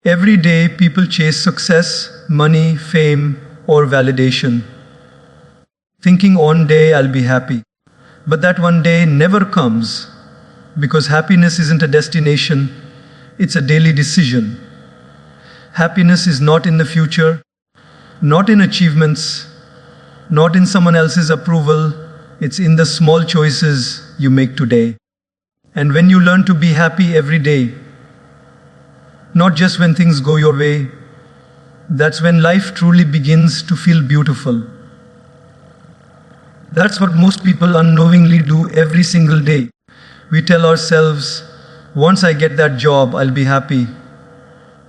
Every day, people chase success, money, fame, or validation, thinking one day I'll be happy. But that one day never comes because happiness isn't a destination, it's a daily decision. Happiness is not in the future, not in achievements, not in someone else's approval, it's in the small choices you make today. And when you learn to be happy every day, not just when things go your way, that's when life truly begins to feel beautiful. That's what most people unknowingly do every single day. We tell ourselves, once I get that job, I'll be happy.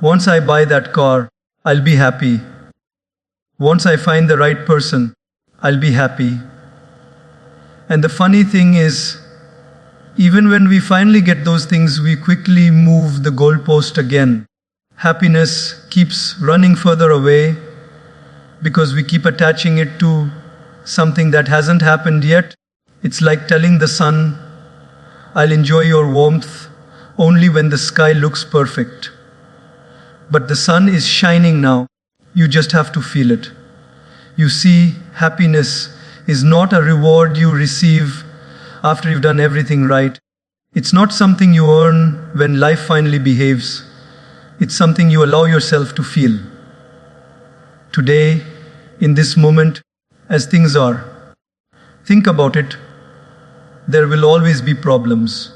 Once I buy that car, I'll be happy. Once I find the right person, I'll be happy. And the funny thing is, even when we finally get those things, we quickly move the goalpost again. Happiness keeps running further away because we keep attaching it to something that hasn't happened yet. It's like telling the sun, I'll enjoy your warmth only when the sky looks perfect. But the sun is shining now. You just have to feel it. You see, happiness is not a reward you receive after you've done everything right. It's not something you earn when life finally behaves. It's something you allow yourself to feel. Today, in this moment, as things are, think about it. There will always be problems.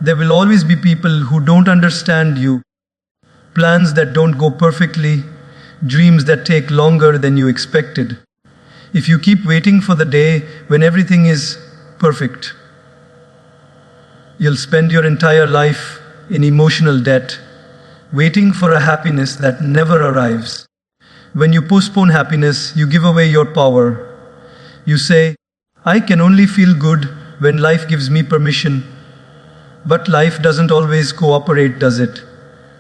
There will always be people who don't understand you, plans that don't go perfectly, dreams that take longer than you expected. If you keep waiting for the day when everything is perfect, you'll spend your entire life in emotional debt, waiting for a happiness that never arrives. When you postpone happiness, you give away your power. You say, I can only feel good when life gives me permission. But life doesn't always cooperate, does it?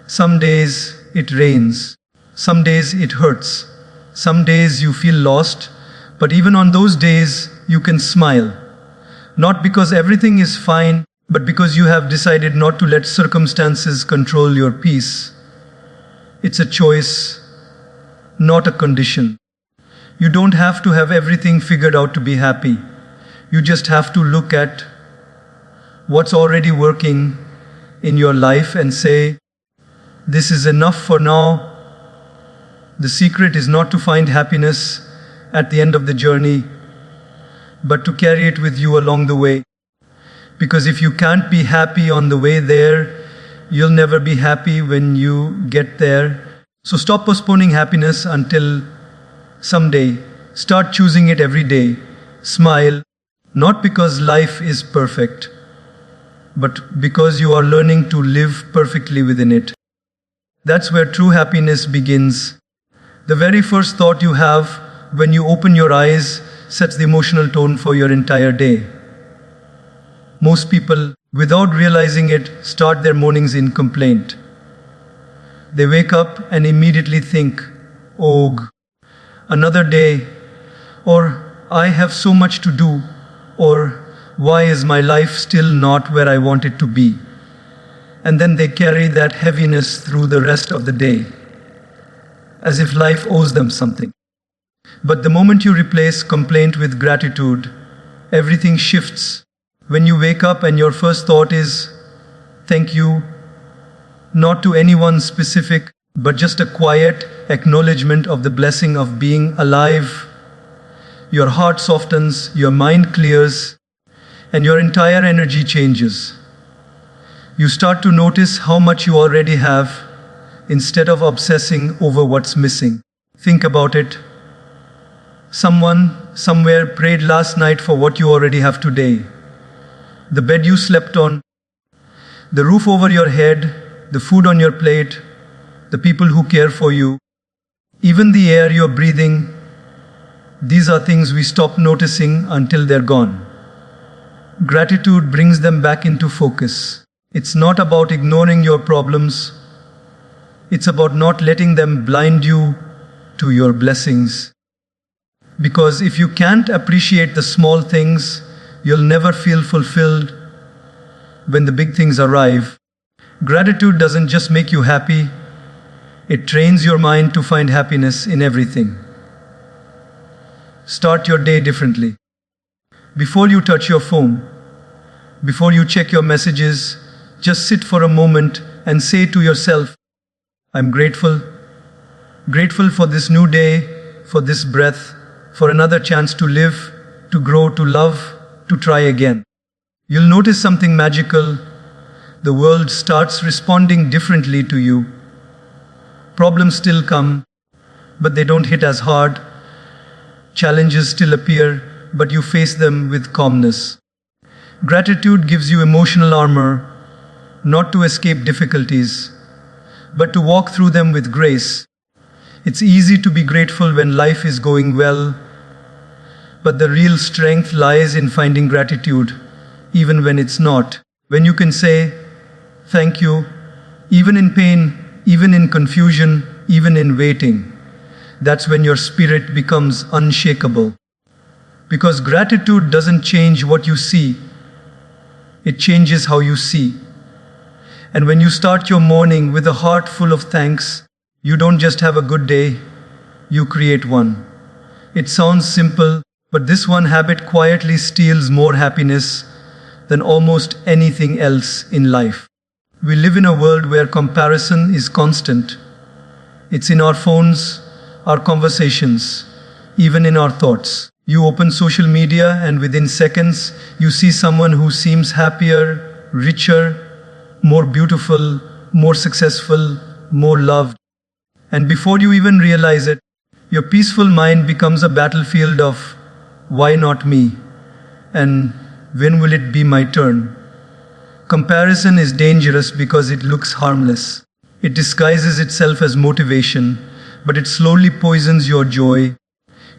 Some days it rains. Some days it hurts. Some days you feel lost. But even on those days, you can smile. Not because everything is fine, but because you have decided not to let circumstances control your peace. It's a choice, not a condition. You don't have to have everything figured out to be happy. You just have to look at what's already working in your life and say, this is enough for now. The secret is not to find happiness at the end of the journey, but to carry it with you along the way. Because if you can't be happy on the way there, you'll never be happy when you get there. So stop postponing happiness until someday. Start choosing it every day. Smile, not because life is perfect, but because you are learning to live perfectly within it. That's where true happiness begins. The very first thought you have when you open your eyes sets the emotional tone for your entire day. Most people, without realizing it, start their mornings in complaint. They wake up and immediately think, oh, another day, or I have so much to do, or why is my life still not where I want it to be? And then they carry that heaviness through the rest of the day, as if life owes them something. But the moment you replace complaint with gratitude, everything shifts. When you wake up and your first thought is, thank you, not to anyone specific, but just a quiet acknowledgement of the blessing of being alive, your heart softens, your mind clears, and your entire energy changes. You start to notice how much you already have instead of obsessing over what's missing. Think about it. Someone, somewhere prayed last night for what you already have today. The bed you slept on, the roof over your head, the food on your plate, the people who care for you, even the air you're breathing. These are things we stop noticing until they're gone. Gratitude brings them back into focus. It's not about ignoring your problems. It's about not letting them blind you to your blessings. Because if you can't appreciate the small things, you'll never feel fulfilled when the big things arrive. Gratitude doesn't just make you happy, It trains your mind to find happiness in everything. Start your day differently. Before you touch your phone, before you check your messages, just sit for a moment and say to yourself, I'm grateful. Grateful for this new day, for this breath, for another chance to live, to grow, to love, to try again. You'll notice something magical. The world starts responding differently to you. Problems still come, but they don't hit as hard. Challenges still appear, but you face them with calmness. Gratitude gives you emotional armor, not to escape difficulties, but to walk through them with grace. It's easy to be grateful when life is going well, but the real strength lies in finding gratitude, even when it's not. When you can say, thank you, even in pain, even in confusion, even in waiting, that's when your spirit becomes unshakable. Because gratitude doesn't change what you see, it changes how you see. And when you start your morning with a heart full of thanks, you don't just have a good day, you create one. It sounds simple, but this one habit quietly steals more happiness than almost anything else in life. We live in a world where comparison is constant. It's in our phones, our conversations, even in our thoughts. You open social media and within seconds, you see someone who seems happier, richer, more beautiful, more successful, more loved. And before you even realize it, your peaceful mind becomes a battlefield of why not me? And when will it be my turn? Comparison is dangerous because it looks harmless. It disguises itself as motivation, but it slowly poisons your joy.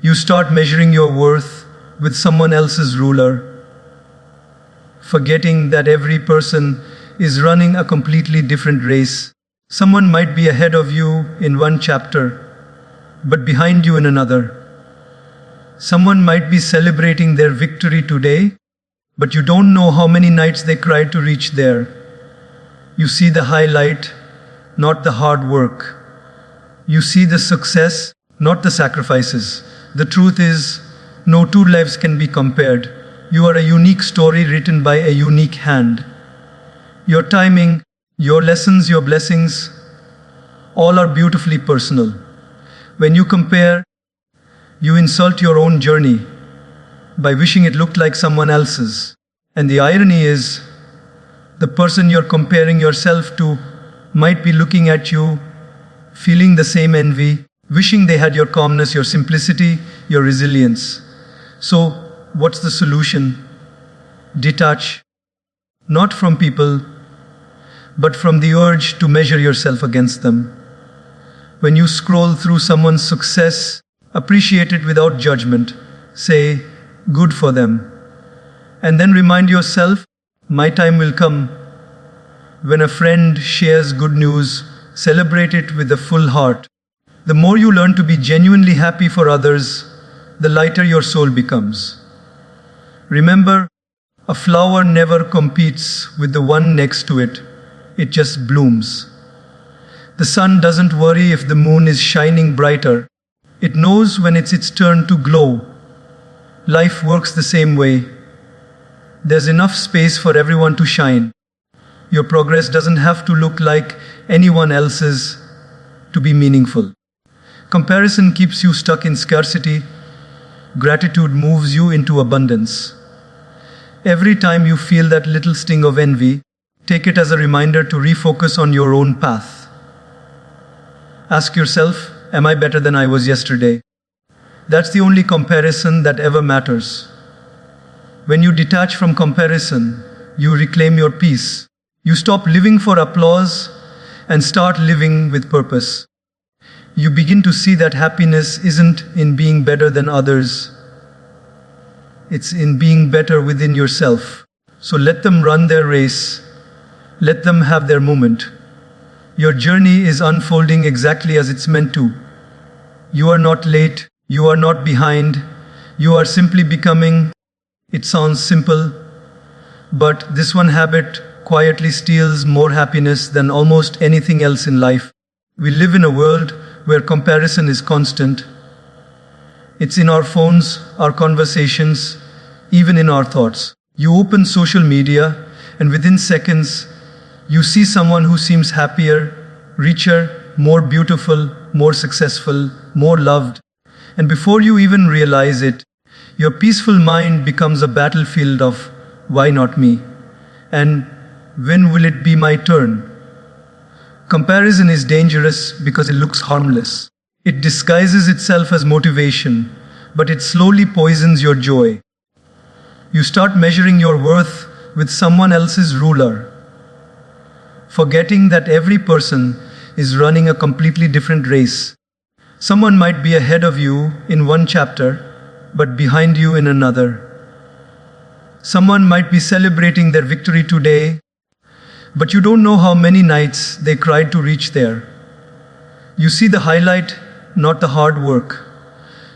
You start measuring your worth with someone else's ruler, forgetting that every person is running a completely different race. Someone might be ahead of you in one chapter, but behind you in another. Someone might be celebrating their victory today, but you don't know how many nights they cried to reach there. You see the highlight, not the hard work. You see the success, not the sacrifices. The truth is, no two lives can be compared. You are a unique story written by a unique hand. Your timing, your lessons, your blessings, all are beautifully personal. When you compare, you insult your own journey by wishing it looked like someone else's. And the irony is, the person you're comparing yourself to might be looking at you, feeling the same envy, wishing they had your calmness, your simplicity, your resilience. So, what's the solution? Detach, not from people, but from the urge to measure yourself against them. When you scroll through someone's success, appreciate it without judgment. Say, good for them. And then remind yourself, my time will come. When a friend shares good news, celebrate it with a full heart. The more you learn to be genuinely happy for others, the lighter your soul becomes. Remember, a flower never competes with the one next to it. It just blooms. The sun doesn't worry if the moon is shining brighter. It knows when it's its turn to glow. Life works the same way. There's enough space for everyone to shine. Your progress doesn't have to look like anyone else's to be meaningful. Comparison keeps you stuck in scarcity. Gratitude moves you into abundance. Every time you feel that little sting of envy, take it as a reminder to refocus on your own path. Ask yourself, am I better than I was yesterday? That's the only comparison that ever matters. When you detach from comparison, you reclaim your peace. You stop living for applause and start living with purpose. You begin to see that happiness isn't in being better than others. It's in being better within yourself. So let them run their race. Let them have their moment. Your journey is unfolding exactly as it's meant to. You are not late. You are not behind. You are simply becoming. It sounds simple, but this one habit quietly steals more happiness than almost anything else in life. We live in a world where comparison is constant. It's in our phones, our conversations, even in our thoughts. You open social media, and within seconds, you see someone who seems happier, richer, more beautiful, more successful, more loved. And before you even realize it, your peaceful mind becomes a battlefield of why not me? And when will it be my turn? Comparison is dangerous because it looks harmless. It disguises itself as motivation, but it slowly poisons your joy. You start measuring your worth with someone else's ruler, forgetting that every person is running a completely different race. Someone might be ahead of you in one chapter, but behind you in another. Someone might be celebrating their victory today, but you don't know how many nights they cried to reach there. You see the highlight, not the hard work.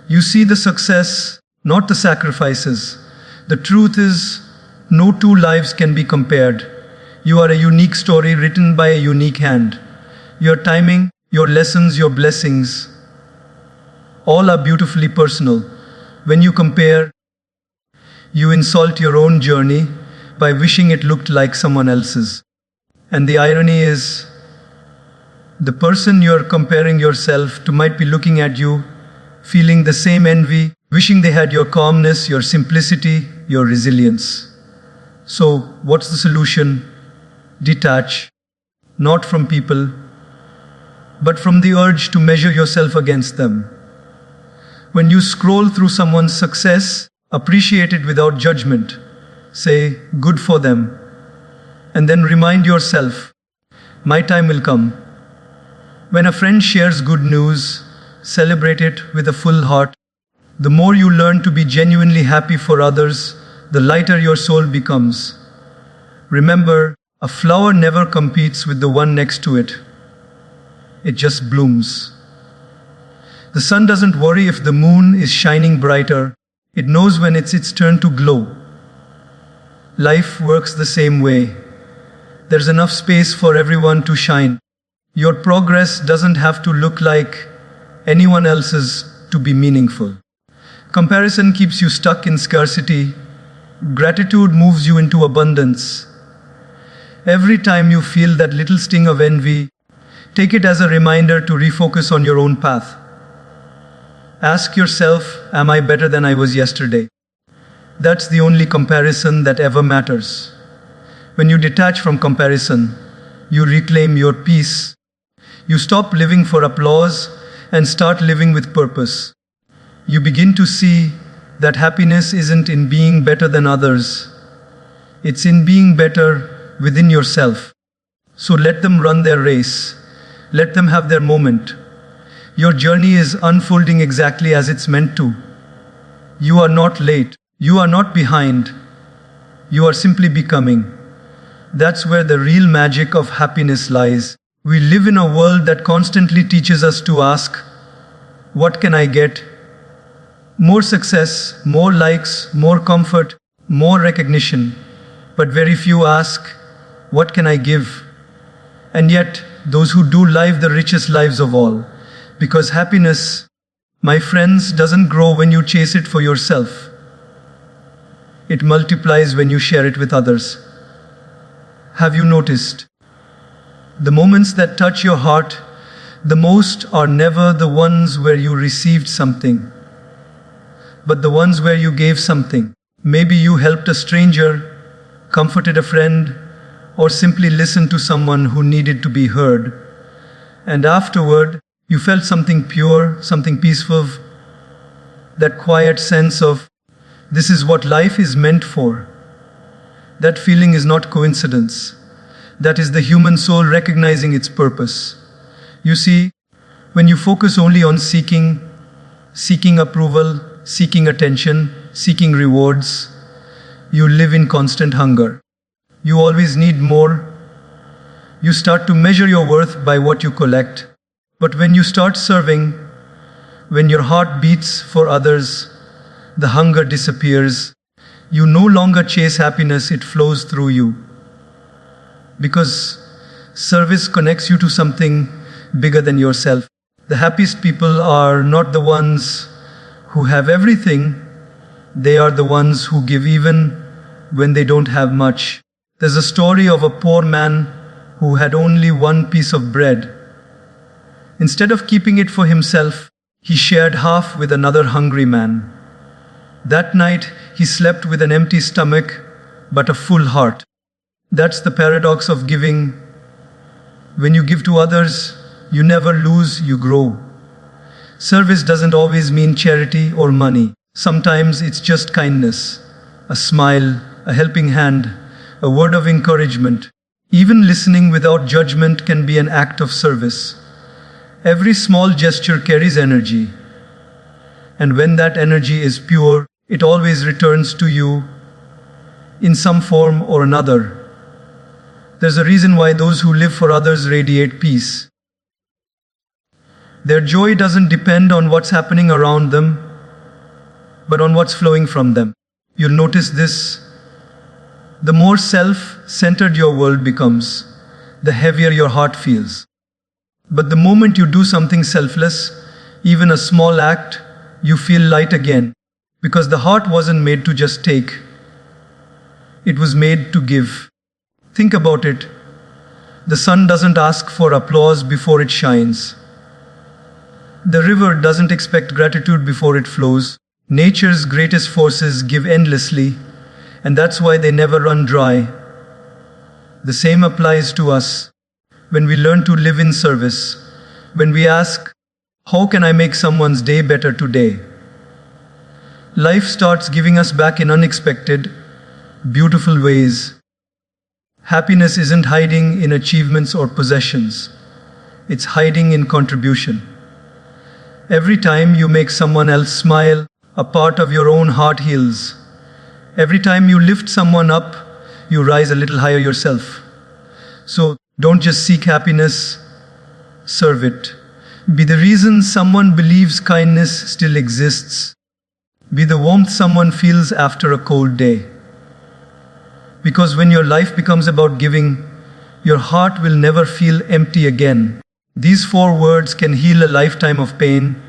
You see the success, not the sacrifices. The truth is, no two lives can be compared. You are a unique story written by a unique hand. Your timing, your lessons, your blessings, all are beautifully personal. When you compare, you insult your own journey by wishing it looked like someone else's. And the irony is, the person you're comparing yourself to might be looking at you, feeling the same envy, wishing they had your calmness, your simplicity, your resilience. So, what's the solution? Detach, not from people, but from the urge to measure yourself against them. When you scroll through someone's success, appreciate it without judgment. Say, good for them. And then remind yourself, my time will come. When a friend shares good news, celebrate it with a full heart. The more you learn to be genuinely happy for others, the lighter your soul becomes. Remember, a flower never competes with the one next to it. It just blooms. The sun doesn't worry if the moon is shining brighter. It knows when it's its turn to glow. Life works the same way. There's enough space for everyone to shine. Your progress doesn't have to look like anyone else's to be meaningful. Comparison keeps you stuck in scarcity. Gratitude moves you into abundance. Every time you feel that little sting of envy, take it as a reminder to refocus on your own path. Ask yourself, am I better than I was yesterday? That's the only comparison that ever matters. When you detach from comparison, you reclaim your peace. You stop living for applause and start living with purpose. You begin to see that happiness isn't in being better than others. It's in being better within yourself. So let them run their race. Let them have their moment. Your journey is unfolding exactly as it's meant to. You are not late. You are not behind. You are simply becoming. That's where the real magic of happiness lies. We live in a world that constantly teaches us to ask, what can I get? More success, more likes, more comfort, more recognition. But very few ask, what can I give? And yet, those who do live the richest lives of all. Because happiness, my friends, doesn't grow when you chase it for yourself. It multiplies when you share it with others. Have you noticed? The moments that touch your heart the most are never the ones where you received something, but the ones where you gave something. Maybe you helped a stranger, comforted a friend, or simply listened to someone who needed to be heard. And afterward, you felt something pure, something peaceful, that quiet sense of, this is what life is meant for. That feeling is not coincidence. That is the human soul recognizing its purpose. You see, when you focus only on seeking approval, seeking attention, seeking rewards, you live in constant hunger. You always need more. You start to measure your worth by what you collect. But when you start serving, when your heart beats for others, the hunger disappears. You no longer chase happiness, it flows through you. Because service connects you to something bigger than yourself. The happiest people are not the ones who have everything, they are the ones who give even when they don't have much. There's a story of a poor man who had only one piece of bread. Instead of keeping it for himself, he shared half with another hungry man. That night, he slept with an empty stomach but a full heart. That's the paradox of giving. When you give to others, you never lose, you grow. Service doesn't always mean charity or money. Sometimes it's just kindness, a smile, a helping hand, a word of encouragement. Even listening without judgment can be an act of service. Every small gesture carries energy. And when that energy is pure, it always returns to you in some form or another. There's a reason why those who live for others radiate peace. Their joy doesn't depend on what's happening around them, but on what's flowing from them. You'll notice this. The more self-centered your world becomes, the heavier your heart feels. But the moment you do something selfless, even a small act, you feel light again. Because the heart wasn't made to just take. It was made to give. Think about it. The sun doesn't ask for applause before it shines. The river doesn't expect gratitude before it flows. Nature's greatest forces give endlessly, and that's why they never run dry. The same applies to us. When we learn to live in service, when we ask, how can I make someone's day better today? Life starts giving us back in unexpected, beautiful ways. Happiness isn't hiding in achievements or possessions. It's hiding in contribution. Every time you make someone else smile, a part of your own heart heals. Every time you lift someone up, you rise a little higher yourself. So don't just seek happiness, serve it. Be the reason someone believes kindness still exists. Be the warmth someone feels after a cold day. Because when your life becomes about giving, your heart will never feel empty again. These 4 words can heal a lifetime of pain,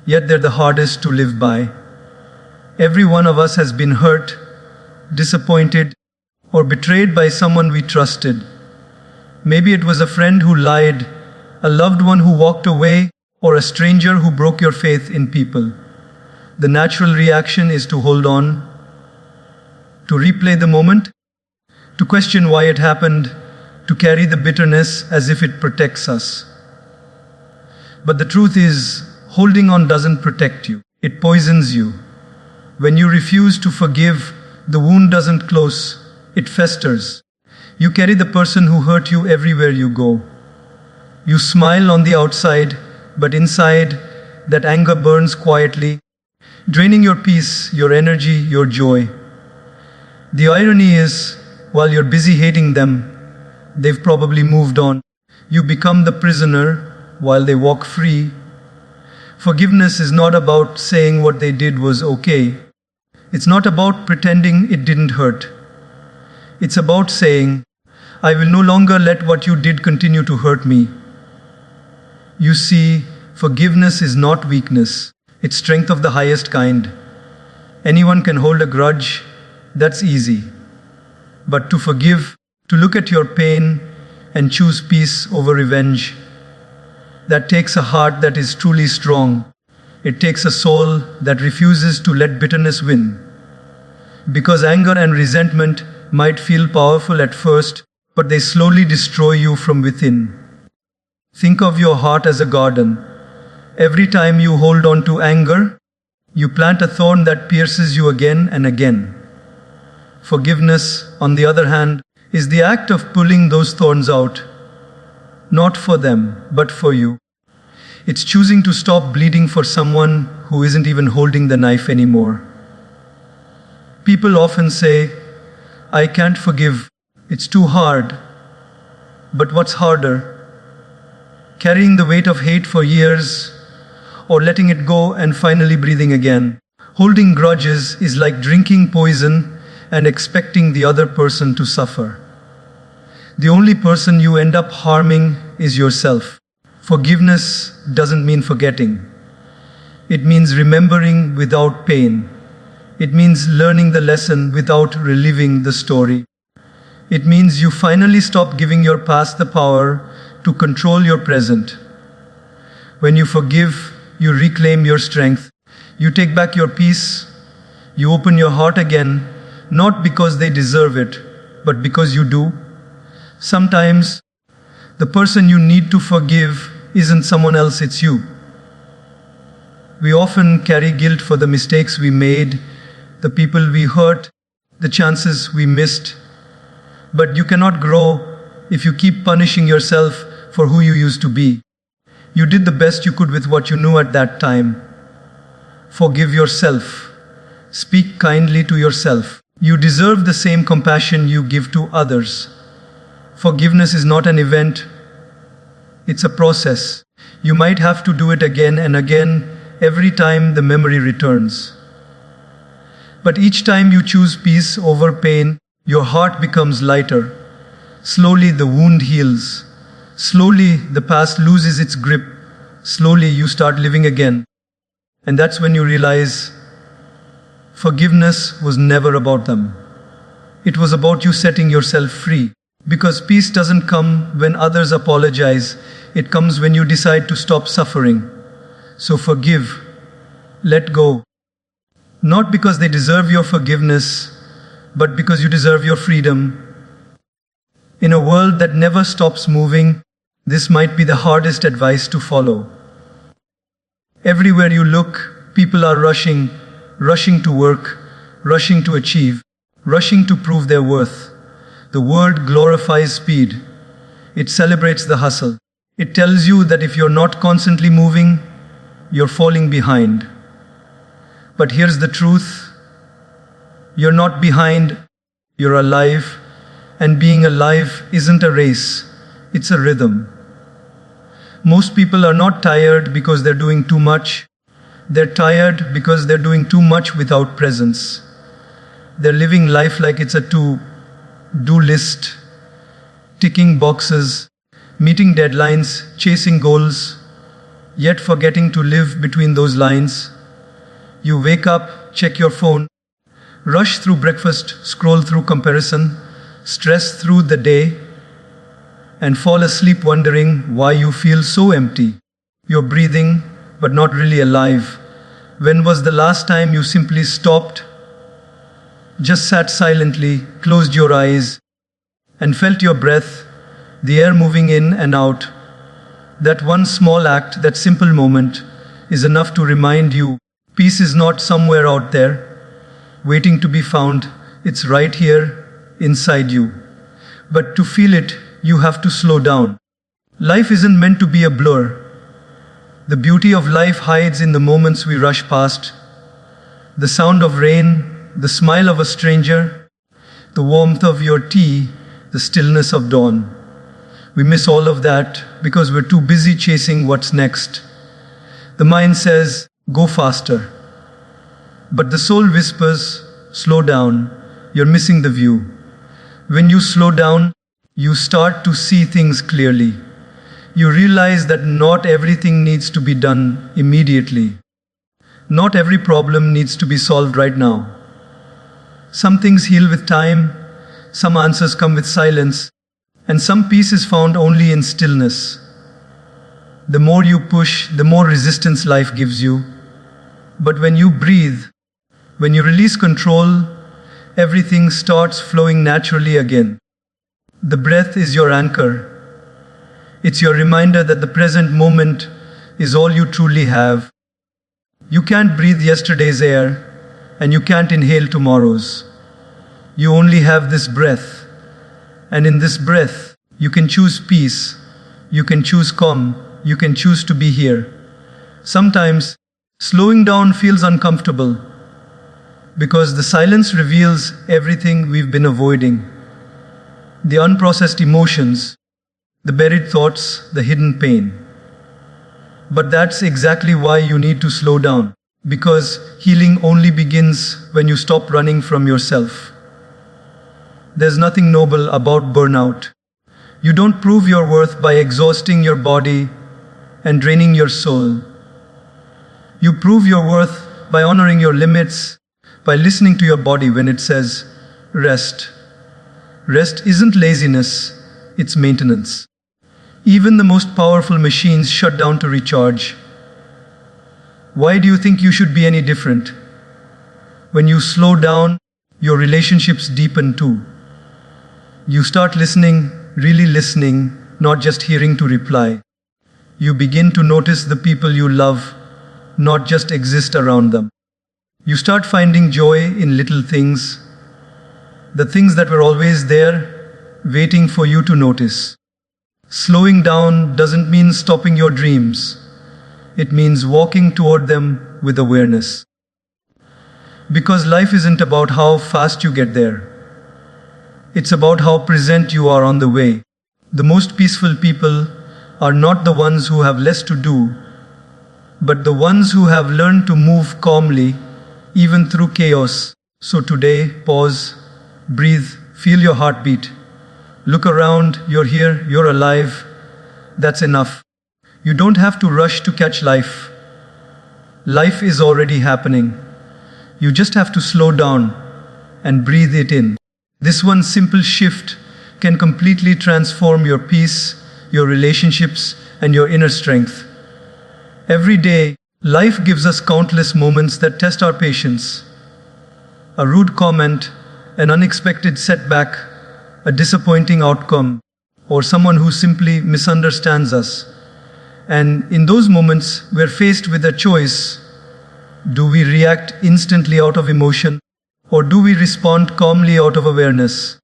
yet they're the hardest to live by. Every one of us has been hurt, disappointed, or betrayed by someone we trusted. Maybe it was a friend who lied, a loved one who walked away, or a stranger who broke your faith in people. The natural reaction is to hold on, to replay the moment, to question why it happened, to carry the bitterness as if it protects us. But the truth is, holding on doesn't protect you. It poisons you. When you refuse to forgive, the wound doesn't close, it festers. You carry the person who hurt you everywhere you go. You smile on the outside, but inside, that anger burns quietly, draining your peace, your energy, your joy. The irony is, while you're busy hating them, they've probably moved on. You become the prisoner while they walk free. Forgiveness is not about saying what they did was okay. It's not about pretending it didn't hurt. It's about saying, I will no longer let what you did continue to hurt me. You see, forgiveness is not weakness. It's strength of the highest kind. Anyone can hold a grudge. That's easy. But to forgive, to look at your pain and choose peace over revenge, that takes a heart that is truly strong. It takes a soul that refuses to let bitterness win. Because anger and resentment might feel powerful at first, but they slowly destroy you from within. Think of your heart as a garden. Every time you hold on to anger, you plant a thorn that pierces you again and again. Forgiveness, on the other hand, is the act of pulling those thorns out, not for them, but for you. It's choosing to stop bleeding for someone who isn't even holding the knife anymore. People often say, I can't forgive, it's too hard. But what's harder? Carrying the weight of hate for years, or letting it go and finally breathing again? Holding grudges is like drinking poison and expecting the other person to suffer. The only person you end up harming is yourself. Forgiveness doesn't mean forgetting. It means remembering without pain. It means learning the lesson without reliving the story. It means you finally stop giving your past the power to control your present. When you forgive, you reclaim your strength. You take back your peace. You open your heart again, not because they deserve it, but because you do. Sometimes, the person you need to forgive isn't someone else, it's you. We often carry guilt for the mistakes we made, the people we hurt, the chances we missed. But you cannot grow if you keep punishing yourself for who you used to be. You did the best you could with what you knew at that time. Forgive yourself. Speak kindly to yourself. You deserve the same compassion you give to others. Forgiveness is not an event, it's a process. You might have to do it again and again every time the memory returns. But each time you choose peace over pain, your heart becomes lighter. Slowly the wound heals. Slowly the past loses its grip. Slowly you start living again. And that's when you realize forgiveness was never about them. It was about you setting yourself free. Because peace doesn't come when others apologize. It comes when you decide to stop suffering. So forgive. Let go. Not because they deserve your forgiveness, but because you deserve your freedom. In a world that never stops moving, this might be the hardest advice to follow. Everywhere you look, people are rushing to work, rushing to achieve, rushing to prove their worth. The world glorifies speed. It celebrates the hustle. It tells you that if you're not constantly moving, you're falling behind. But here's the truth. You're not behind, you're alive. And being alive isn't a race, it's a rhythm. Most people are not tired because they're doing too much. They're tired because they're doing too much without presence. They're living life like it's a to-do list, ticking boxes, meeting deadlines, chasing goals, yet forgetting to live between those lines. You wake up, check your phone, rush through breakfast, scroll through comparison, stress through the day, and fall asleep wondering why you feel so empty. You're breathing, but not really alive. When was the last time you simply stopped, just sat silently, closed your eyes, and felt your breath, the air moving in and out? That one small act, that simple moment, is enough to remind you peace is not somewhere out there, waiting to be found. It's right here, inside you. But to feel it, you have to slow down. Life isn't meant to be a blur. The beauty of life hides in the moments we rush past. The sound of rain, the smile of a stranger, the warmth of your tea, the stillness of dawn. We miss all of that because we're too busy chasing what's next. The mind says, go faster. But the soul whispers, slow down, you're missing the view. When you slow down, you start to see things clearly. You realize that not everything needs to be done immediately. Not every problem needs to be solved right now. Some things heal with time, some answers come with silence, and some peace is found only in stillness. The more you push, the more resistance life gives you. But when you breathe, when you release control, everything starts flowing naturally again. The breath is your anchor. It's your reminder that the present moment is all you truly have. You can't breathe yesterday's air, and you can't inhale tomorrow's. You only have this breath. And in this breath, you can choose peace, you can choose calm, you can choose to be here. Sometimes, slowing down feels uncomfortable because the silence reveals everything we've been avoiding. The unprocessed emotions, the buried thoughts, the hidden pain. But that's exactly why you need to slow down, because healing only begins when you stop running from yourself. There's nothing noble about burnout. You don't prove your worth by exhausting your body. and draining your soul. You prove your worth by honoring your limits, by listening to your body when it says, rest. Rest isn't laziness, it's maintenance. Even the most powerful machines shut down to recharge. Why do you think you should be any different? When you slow down, your relationships deepen too. You start listening, really listening, not just hearing to reply. You begin to notice the people you love, not just exist around them. You start finding joy in little things, the things that were always there, waiting for you to notice. Slowing down doesn't mean stopping your dreams. It means walking toward them with awareness. Because life isn't about how fast you get there. It's about how present you are on the way. The most peaceful people are not the ones who have less to do, but the ones who have learned to move calmly, even through chaos. So today, pause, breathe, feel your heartbeat. Look around, you're here, you're alive. That's enough. You don't have to rush to catch life. Life is already happening. You just have to slow down and breathe it in. This one simple shift can completely transform your peace, your relationships, and your inner strength. Every day, life gives us countless moments that test our patience. A rude comment, an unexpected setback, a disappointing outcome, or someone who simply misunderstands us. And in those moments, we're faced with a choice. Do we react instantly out of emotion, or do we respond calmly out of awareness?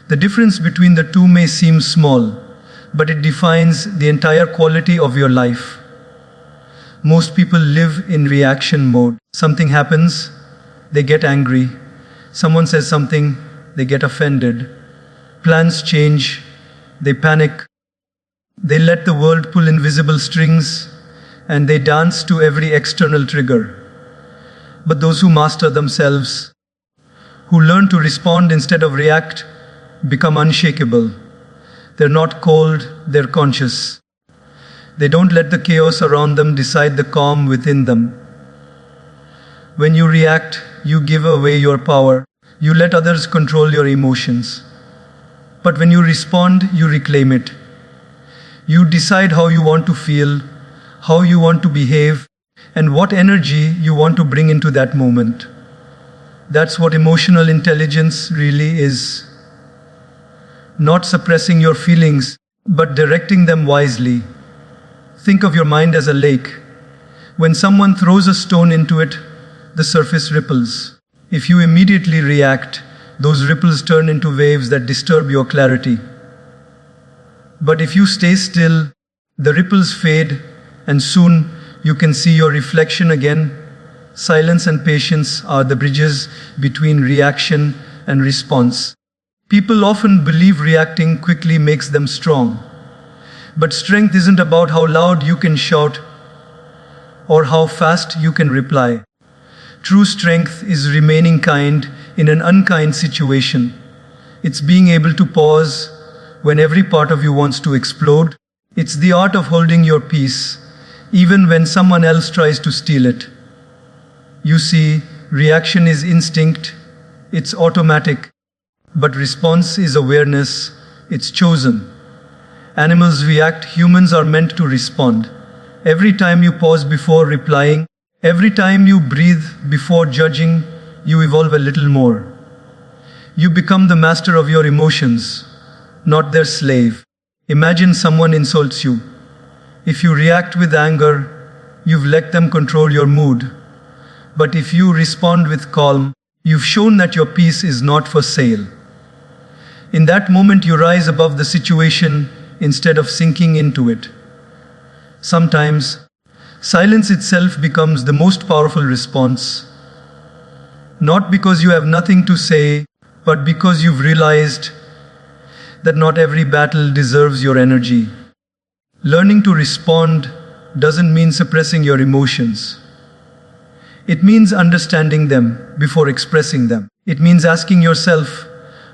The difference between the two may seem small, but it defines the entire quality of your life. Most people live in reaction mode. Something happens, they get angry. Someone says something, they get offended. Plans change, they panic. They let the world pull invisible strings, and they dance to every external trigger. But those who master themselves, who learn to respond instead of react, become unshakable. They're not cold, they're conscious. They don't let the chaos around them decide the calm within them. When you react, you give away your power. You let others control your emotions. But when you respond, you reclaim it. You decide how you want to feel, how you want to behave, and what energy you want to bring into that moment. That's what emotional intelligence really is. Not suppressing your feelings, but directing them wisely. Think of your mind as a lake. When someone throws a stone into it, the surface ripples. If you immediately react, those ripples turn into waves that disturb your clarity. But if you stay still, the ripples fade, and soon you can see your reflection again. Silence and patience are the bridges between reaction and response. People often believe reacting quickly makes them strong. But strength isn't about how loud you can shout or how fast you can reply. True strength is remaining kind in an unkind situation. It's being able to pause when every part of you wants to explode. It's the art of holding your peace, even when someone else tries to steal it. You see, reaction is instinct, it's automatic, but response is awareness, it's chosen. Animals react, humans are meant to respond. Every time you pause before replying, every time you breathe before judging, you evolve a little more. You become the master of your emotions, not their slave. Imagine someone insults you. If you react with anger, you've let them control your mood. But if you respond with calm, you've shown that your peace is not for sale. In that moment, you rise above the situation instead of sinking into it. Sometimes, silence itself becomes the most powerful response. Not because you have nothing to say, but because you've realized that not every battle deserves your energy. Learning to respond doesn't mean suppressing your emotions. It means understanding them before expressing them. It means asking yourself,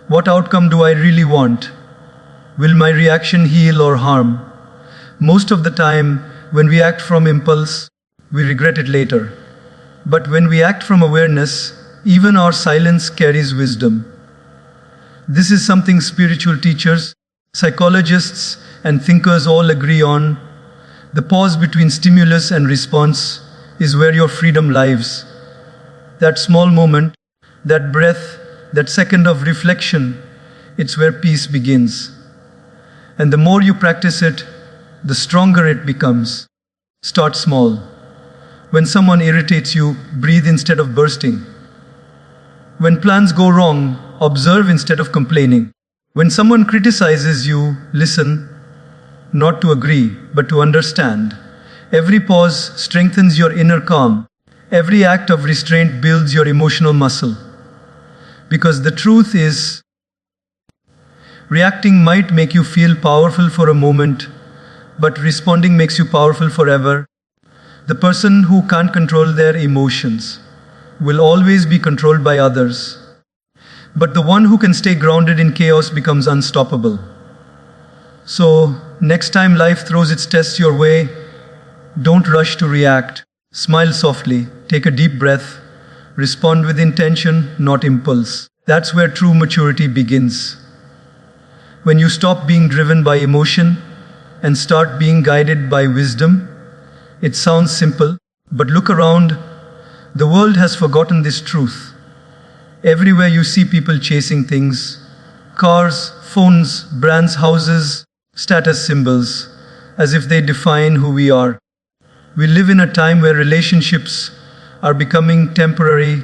what outcome do I really want? Will my reaction heal or harm? Most of the time, When we act from impulse, we regret it later. But when we act from awareness, even our silence carries wisdom. This is something spiritual teachers, psychologists, and thinkers all agree on. The pause between stimulus and response is where your freedom lies. That small moment, that breath, that second of reflection, it's where peace begins. And the more you practice it, the stronger it becomes. Start small. When someone irritates you, breathe instead of bursting. When plans go wrong, observe instead of complaining. When someone criticizes you, listen, not to agree, but to understand. Every pause strengthens your inner calm. Every act of restraint builds your emotional muscle. Because the truth is, reacting might make you feel powerful for a moment, but responding makes you powerful forever. The person who can't control their emotions will always be controlled by others. But the one who can stay grounded in chaos becomes unstoppable. So, next time life throws its tests your way, don't rush to react. Smile softly, take a deep breath, respond with intention, not impulse. That's where true maturity begins. When you stop being driven by emotion and start being guided by wisdom. It sounds simple, but look around. The world has forgotten this truth. Everywhere you see people chasing things, cars, phones, brands, houses, status symbols, as if they define who we are. We live in a time where relationships are becoming temporary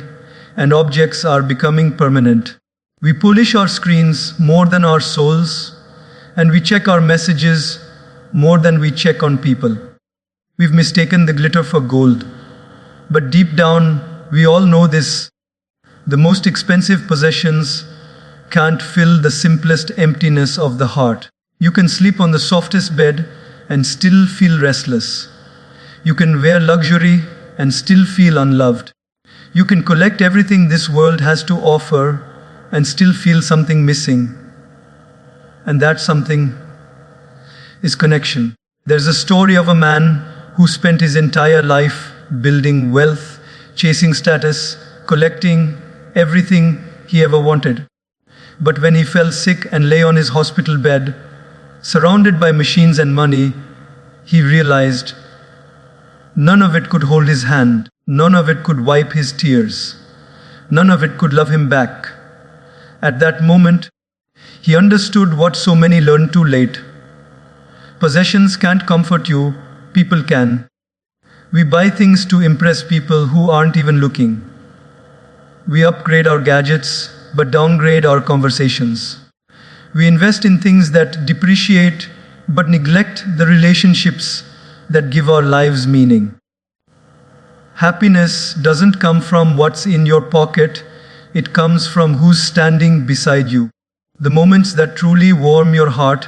and objects are becoming permanent. We polish our screens more than our souls, and we check our messages more than we check on people. We've mistaken the glitter for gold. But deep down, we all know this. The most expensive possessions can't fill the simplest emptiness of the heart. You can sleep on the softest bed and still feel restless. You can wear luxury and still feel unloved. You can collect everything this world has to offer and still feel something missing. And that something is connection. There's a story of a man who spent his entire life building wealth, chasing status, collecting everything he ever wanted. But when he fell sick and lay on his hospital bed, surrounded by machines and money, he realized none of it could hold his hand, none of it could wipe his tears, none of it could love him back. At that moment, he understood what so many learn too late. Possessions can't comfort you, people can. We buy things to impress people who aren't even looking. We upgrade our gadgets, but downgrade our conversations. We invest in things that depreciate, but neglect the relationships that give our lives meaning. Happiness doesn't come from what's in your pocket, it comes from who's standing beside you. The moments that truly warm your heart,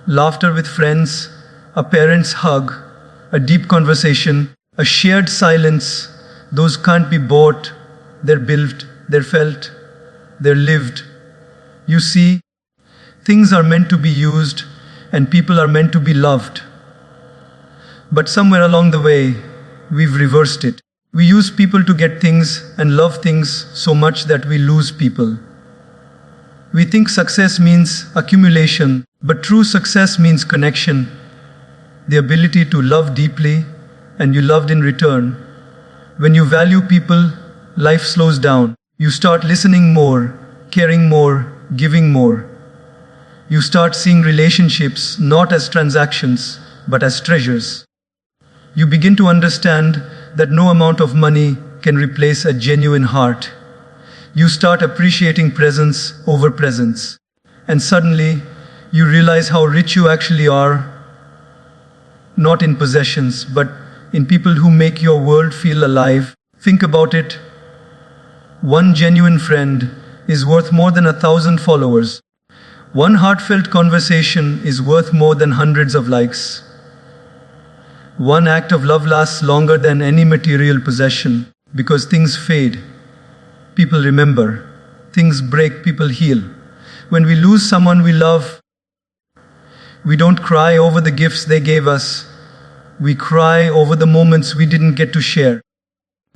laughter with friends, a parent's hug, a deep conversation, a shared silence, those can't be bought, they're built, they're felt, they're lived. You see, things are meant to be used and people are meant to be loved. But somewhere along the way, we've reversed it. We use people to get things and love things so much that we lose people. We think success means accumulation, but true success means connection, the ability to love deeply and you loved in return. When you value people, life slows down. You start listening more, caring more, giving more. You start seeing relationships not as transactions, but as treasures. You begin to understand that no amount of money can replace a genuine heart. You start appreciating presence over presence. And suddenly, you realize how rich you actually are, not in possessions, but in people who make your world feel alive. Think about it. One genuine friend is worth more than 1,000 followers. One heartfelt conversation is worth more than hundreds of likes. One act of love lasts longer than any material possession because things fade. People remember. Things break, people heal. When we lose someone we love, we don't cry over the gifts they gave us. We cry over the moments we didn't get to share.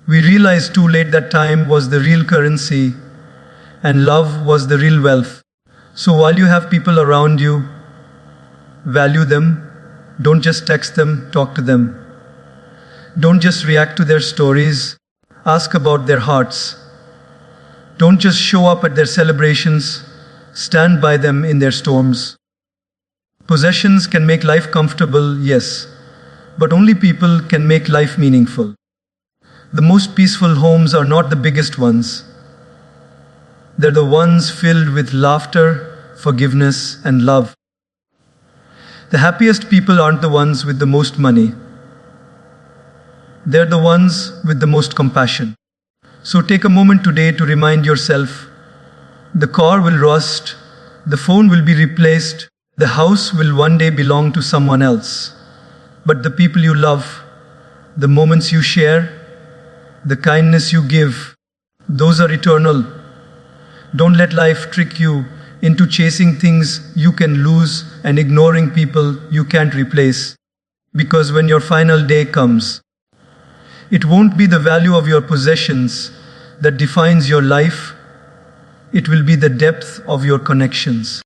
We realize too late that time was the real currency and love was the real wealth. So while you have people around you, value them. Don't just text them, talk to them. Don't just react to their stories, ask about their hearts. Don't just show up at their celebrations, stand by them in their storms. Possessions can make life comfortable, yes, but only people can make life meaningful. The most peaceful homes are not the biggest ones. They're the ones filled with laughter, forgiveness, and love. The happiest people aren't the ones with the most money. They're the ones with the most compassion. So take a moment today to remind yourself, the car will rust, the phone will be replaced, the house will one day belong to someone else. But the people you love, the moments you share, the kindness you give, those are eternal. Don't let life trick you into chasing things you can lose and ignoring people you can't replace. Because when your final day comes, it won't be the value of your possessions that defines your life, it will be the depth of your connections.